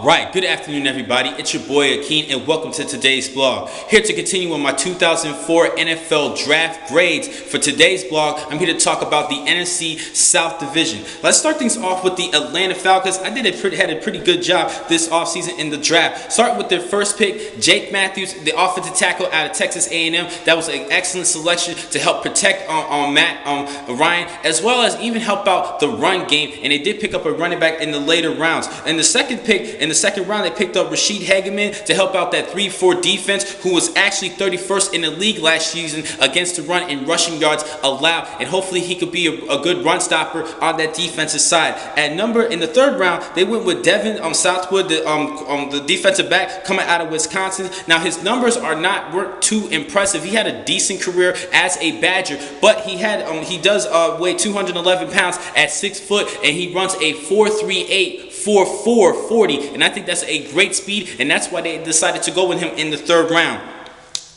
Alright, good afternoon everybody, it's your boy Akeen and welcome to today's blog. Here to continue on my 2004 NFL draft grades. For today's blog, I'm here to talk about the NFC South division. Let's start things off with the Atlanta Falcons. I had a pretty good job this offseason in the draft. Start with their first pick, Jake Matthews, the offensive tackle out of Texas A&M. That was an excellent selection to help protect Ryan, as well as even help out the run game, and they did pick up a running back in the later rounds. In the second pick, in the second round, they picked up Rashid Hageman to help out that 3-4 defense, who was actually 31st in the league last season against the run in rushing yards allowed, and hopefully he could be a good run stopper on that defensive side. In the third round, they went with Devin Southwood, the defensive back coming out of Wisconsin. Now his numbers weren't too impressive. He had a decent career as a Badger, but he does weigh 211 pounds at 6 foot, and he runs a 4.38. 4.4 40, and I think that's a great speed, and that's why they decided to go with him in the third round.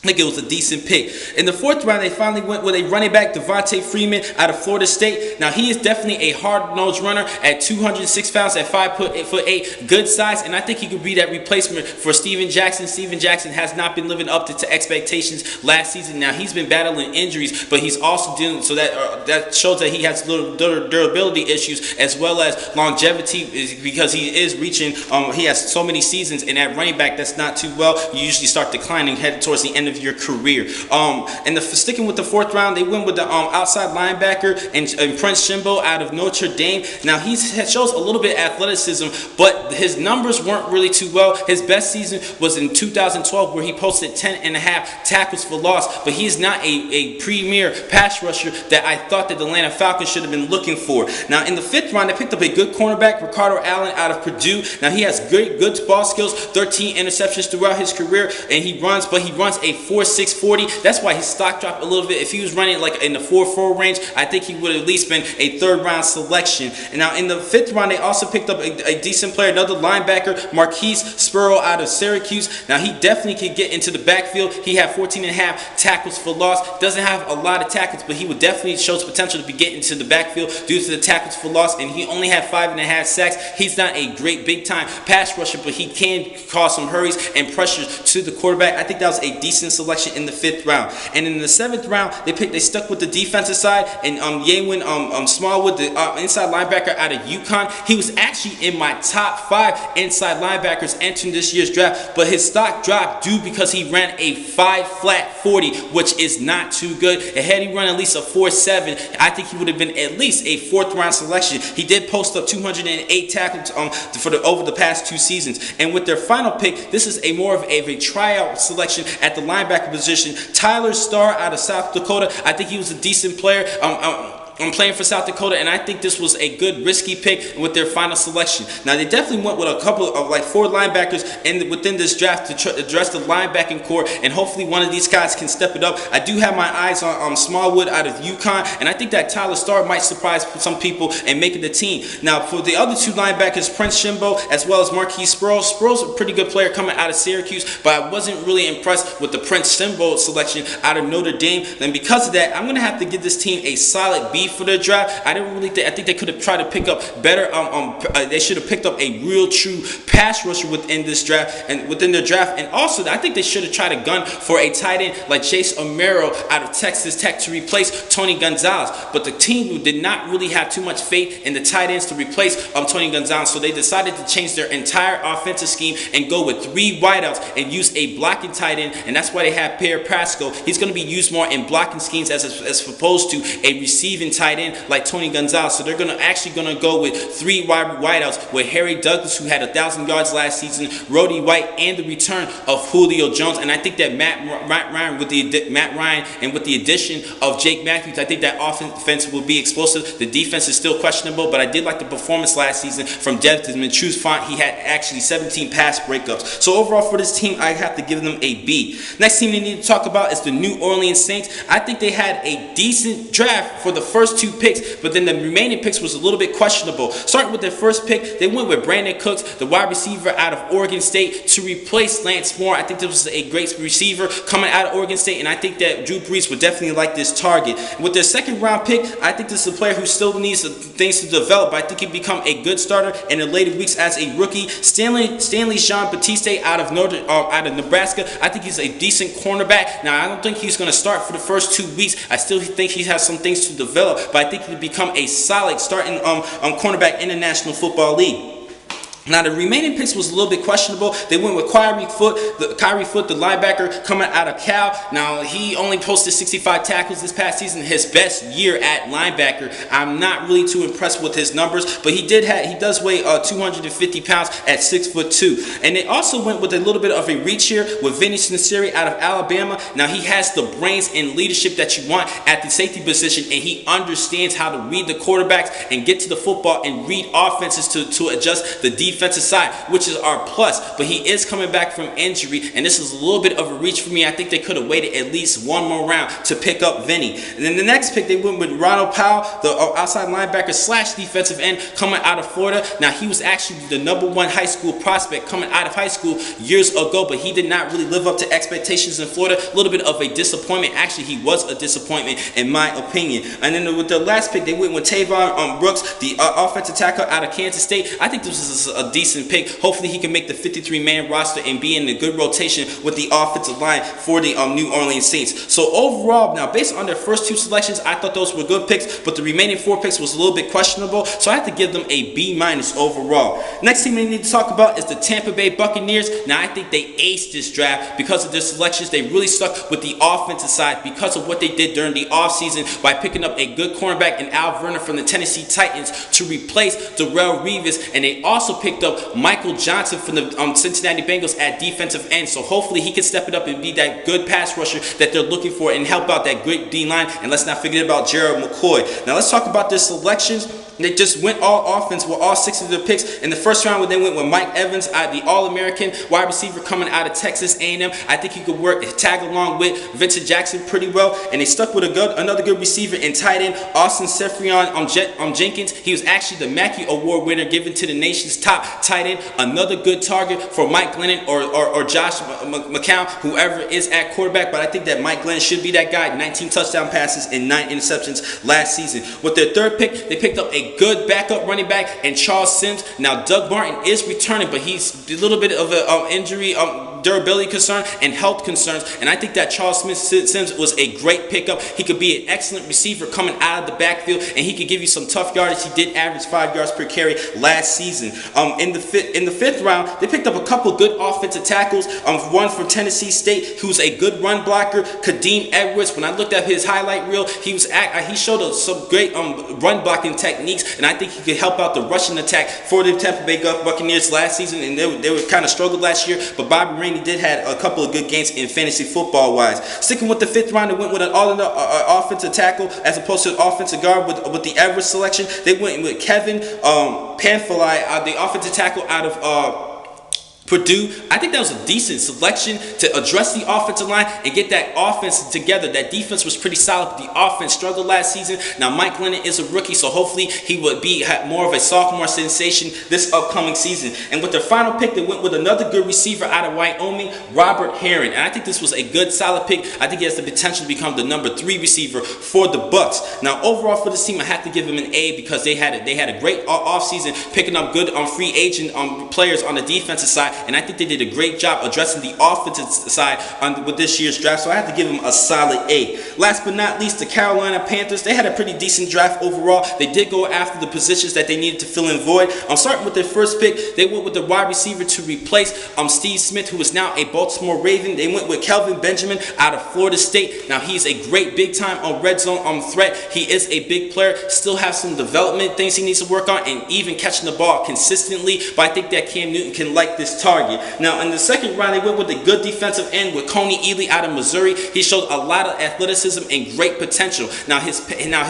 I think it was a decent pick. In the fourth round, they finally went with a running back, Devontae Freeman, out of Florida State. Now, he is definitely a hard-nosed runner at 206 pounds, at 5'8", good size, and I think he could be that replacement for Steven Jackson. Steven Jackson has not been living up to expectations last season. Now, he's been battling injuries, but he's also dealing, so that shows that he has little durability issues as well as longevity, because he is reaching, he has so many seasons, and at running back, that's not too well. You usually start declining, heading towards the end of your career. Sticking with the fourth round, they went with the outside linebacker and Prince Shimbo out of Notre Dame. Now he shows a little bit of athleticism, but his numbers weren't really too well. His best season was in 2012, where he posted 10.5 tackles for loss, but he is not a premier pass rusher that I thought that the Atlanta Falcons should have been looking for. Now in the fifth round, they picked up a good cornerback, Ricardo Allen out of Purdue. Now he has good ball skills, 13 interceptions throughout his career, and he runs a 4.6 40. That's why his stock dropped a little bit. If he was running like in the 4.4 range, I think he would have at least been a third round selection. And now in the fifth round, they also picked up a decent player, another linebacker, Marquise Spurrow out of Syracuse. Now he definitely could get into the backfield. He had 14.5 tackles for loss. Doesn't have a lot of tackles, but he would definitely shows potential to be getting into the backfield due to the tackles for loss. And he only had 5.5 sacks. He's not a great big time pass rusher, but he can cause some hurries and pressures to the quarterback. I think that was a decent selection in the fifth round. And in the seventh round, they stuck with the defensive side, and Yawin Smallwood, the inside linebacker out of UConn. He was actually in my top 5 inside linebackers entering this year's draft, but his stock dropped because he ran a 5.40 40, which is not too good. And had he run at least a 4.7, I think he would have been at least a fourth round selection. He did post up 208 tackles over the past 2 seasons. And with their final pick, this is more of a tryout selection at the linebacker position. Tyler Starr out of South Dakota. I think he was a decent player. I'm playing for South Dakota, and I think this was a good risky pick with their final selection. Now they definitely went with a couple of 4 linebackers within this draft to address the linebacking core, and hopefully one of these guys can step it up. I do have my eyes on Smallwood out of UConn, and I think that Tyler Starr might surprise some people and make it the team. Now for the other 2 linebackers, Prince Shimbo as well as Marquise Spurrow. Spurrow's a pretty good player coming out of Syracuse, but I wasn't really impressed with the Prince Shimbo selection out of Notre Dame. And because of that, I'm going to have to give this team a solid B for their draft. I think they could have tried to pick up better. They should have picked up a real true pass rusher within this draft and within their draft. And also, I think they should have tried to gun for a tight end like Chase Omero out of Texas Tech to replace Tony Gonzalez. But the team did not really have too much faith in the tight ends to replace Tony Gonzalez, so they decided to change their entire offensive scheme and go with 3 wideouts and use a blocking tight end. And that's why they have Pierre Pasco. He's going to be used more in blocking schemes as opposed to a receiving tight end like Tony Gonzalez. So they're actually going to go with 3 wideouts with Harry Douglas, who had 1,000 yards last season, Roddy White, and the return of Julio Jones. And I think that Matt Ryan and with the addition of Jake Matthews, I think that offense will be explosive. The defense is still questionable, but I did like the performance last season from Desmond Trufant. He had actually 17 pass breakups. So overall for this team, I have to give them a B. Next team they need to talk about is the New Orleans Saints. I think they had a decent draft for the first first 2 picks, but then the remaining picks was a little bit questionable. Starting with their first pick, they went with Brandon Cooks, the wide receiver out of Oregon State, to replace Lance Moore. I think this was a great receiver coming out of Oregon State, and I think that Drew Brees would definitely like this target. With their second round pick, I think this is a player who still needs things to develop, but I think he'd become a good starter in the later weeks as a rookie. Stanley Jean-Baptiste out of Nebraska. I think he's a decent cornerback. Now, I don't think he's going to start for the first 2 weeks. I still think he has some things to develop, but I think he'll become a solid starting cornerback in the National Football League. Now, the remaining picks was a little bit questionable. They went with Kyrie Foot, the linebacker coming out of Cal. Now, he only posted 65 tackles this past season, his best year at linebacker. I'm not really too impressed with his numbers, but he does weigh 250 pounds at 6'2". And they also went with a little bit of a reach here with Vinny Cincinnati out of Alabama. Now, he has the brains and leadership that you want at the safety position, and he understands how to read the quarterbacks and get to the football and read offenses to adjust the defensive side, which is our plus. But he is coming back from injury, and this is a little bit of a reach for me. I think they could have waited at least one more round to pick up Vinny. And then the next pick, they went with Ronald Powell, the outside linebacker / defensive end coming out of Florida. Now, he was actually the #1 high school prospect coming out of high school years ago, but he did not really live up to expectations in Florida. A little bit of a disappointment. Actually, he was a disappointment in my opinion. And then with the last pick, they went with Tavon Brooks, the offensive tackle out of Kansas State. I think this is a decent pick. Hopefully, he can make the 53-man roster and be in a good rotation with the offensive line for the New Orleans Saints. So overall, now based on their first 2 selections, I thought those were good picks, but the remaining 4 picks was a little bit questionable. So I have to give them a B- overall. Next team we need to talk about is the Tampa Bay Buccaneers. Now, I think they aced this draft because of their selections. They really stuck with the offensive side because of what they did during the offseason by picking up a good cornerback in Al Verner from the Tennessee Titans to replace Darrelle Revis, and they also picked up Michael Johnson from the Cincinnati Bengals at defensive end. So hopefully he can step it up and be that good pass rusher that they're looking for and help out that great D-line. And let's not forget about Gerald McCoy. Now let's talk about their selections. They just went all offense with all 6 of their picks. In the first round, when they went with Mike Evans, the All-American wide receiver coming out of Texas A&M. I think he could tag along with Vincent Jackson pretty well. And they stuck with another good receiver and tight end, Austin Seferian Jenkins. He was actually the Mackey Award winner given to the nation's top tight end. Another good target for Mike Glennon or Josh McCown, whoever is at quarterback. But I think that Mike Glennon should be that guy. 19 touchdown passes and 9 interceptions last season. With their third pick, they picked up a good backup running back and Charles Sims. Now, Doug Martin is returning, but he's a little bit of an injury durability concern and health concerns, and I think that Charles Sims was a great pickup. He could be an excellent receiver coming out of the backfield, and he could give you some tough yardage. He did average 5 yards per carry last season. In the fifth round, they picked up a couple good offensive tackles. One for Tennessee State, who's a good run blocker, Kadeem Edwards. When I looked at his highlight reel, he showed some great run blocking techniques, and I think he could help out the rushing attack for the Tampa Bay Buccaneers last season, and they were kind of struggled last year, but Bobby Rainey did have a couple of good games in fantasy football wise. Sticking with the fifth round, they went with an offensive tackle as opposed to an offensive guard with the Everett selection. They went with Kevin Panfili, the offensive tackle out of Purdue. I think that was a decent selection to address the offensive line and get that offense together. That defense was pretty solid. The offense struggled last season. Now Mike Glennon is a rookie, so hopefully he would be more of a sophomore sensation this upcoming season. And with their final pick, they went with another good receiver out of Wyoming, Robert Herring. And I think this was a good solid pick. I think he has the potential to become the number 3 receiver for the Bucks. Now overall for this team, I have to give him an A because they had a great offseason picking up good free agent players on the defensive side. And I think they did a great job addressing the offensive side with this year's draft. So I have to give them a solid A. Last but not least, the Carolina Panthers. They had a pretty decent draft overall. They did go after the positions that they needed to fill in void. Starting with their first pick, they went with the wide receiver to replace Steve Smith, who is now a Baltimore Raven. They went with Kelvin Benjamin out of Florida State. Now he's a great big time red zone threat. He is a big player. Still has some development things he needs to work on and even catching the ball consistently. But I think that Cam Newton can like this target. target. Now, in the second round, they went with a good defensive end with Coney Ely out of Missouri. He showed a lot of athleticism and great potential. Now, his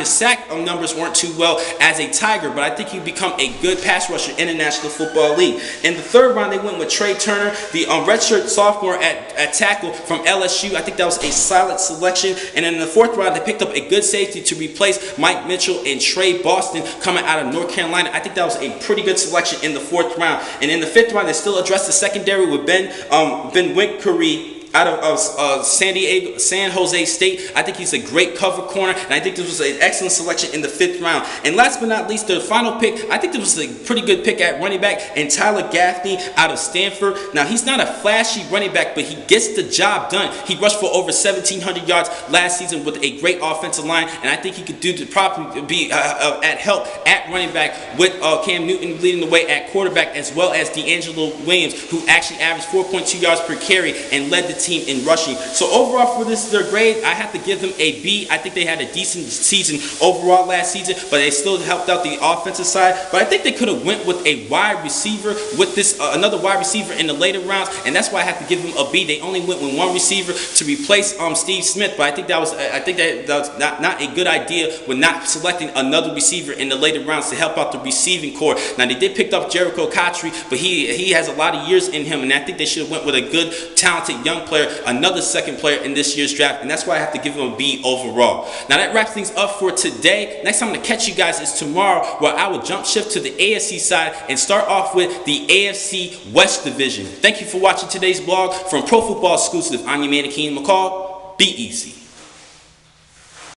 sack numbers weren't too well as a Tiger, but I think he'd become a good pass rusher in the National Football League. In the third round, they went with Trey Turner, the redshirt sophomore at tackle from LSU. I think that was a solid selection. And in the fourth round, they picked up a good safety to replace Mike Mitchell and Trey Boston coming out of North Carolina. I think that was a pretty good selection in the fourth round. And in the fifth round, they still addressed the secondary with Ben Winkery out of San Jose State. I think he's a great cover corner, and I think this was an excellent selection in the fifth round. And last but not least, the final pick, I think this was a pretty good pick at running back, and Tyler Gaffney out of Stanford. Now, he's not a flashy running back, but he gets the job done. He rushed for over 1,700 yards last season with a great offensive line, and I think he could do to probably be at help at running back with Cam Newton leading the way at quarterback, as well as D'Angelo Williams, who actually averaged 4.2 yards per carry and led the team in rushing. So overall for their grade, I have to give them a B. I think they had a decent season overall last season, but they still helped out the offensive side. But I think they could have went with a wide receiver with this another wide receiver in the later rounds, and that's why I have to give them a B. They only went with one receiver to replace Steve Smith, but I think that was not a good idea with not selecting another receiver in the later rounds to help out the receiving core. Now, they did pick up Jericho Cotchery, but he has a lot of years in him, and I think they should have went with a good, talented young player, another second player in this year's draft, and that's why I have to give him a B overall. Now, that wraps things up for today. Next time I'm going to catch you guys is tomorrow, where I will jump shift to the AFC side and start off with the AFC West Division. Thank you for watching today's blog. From Pro Football Exclusive, I'm your man, Akeem McCall. Be easy.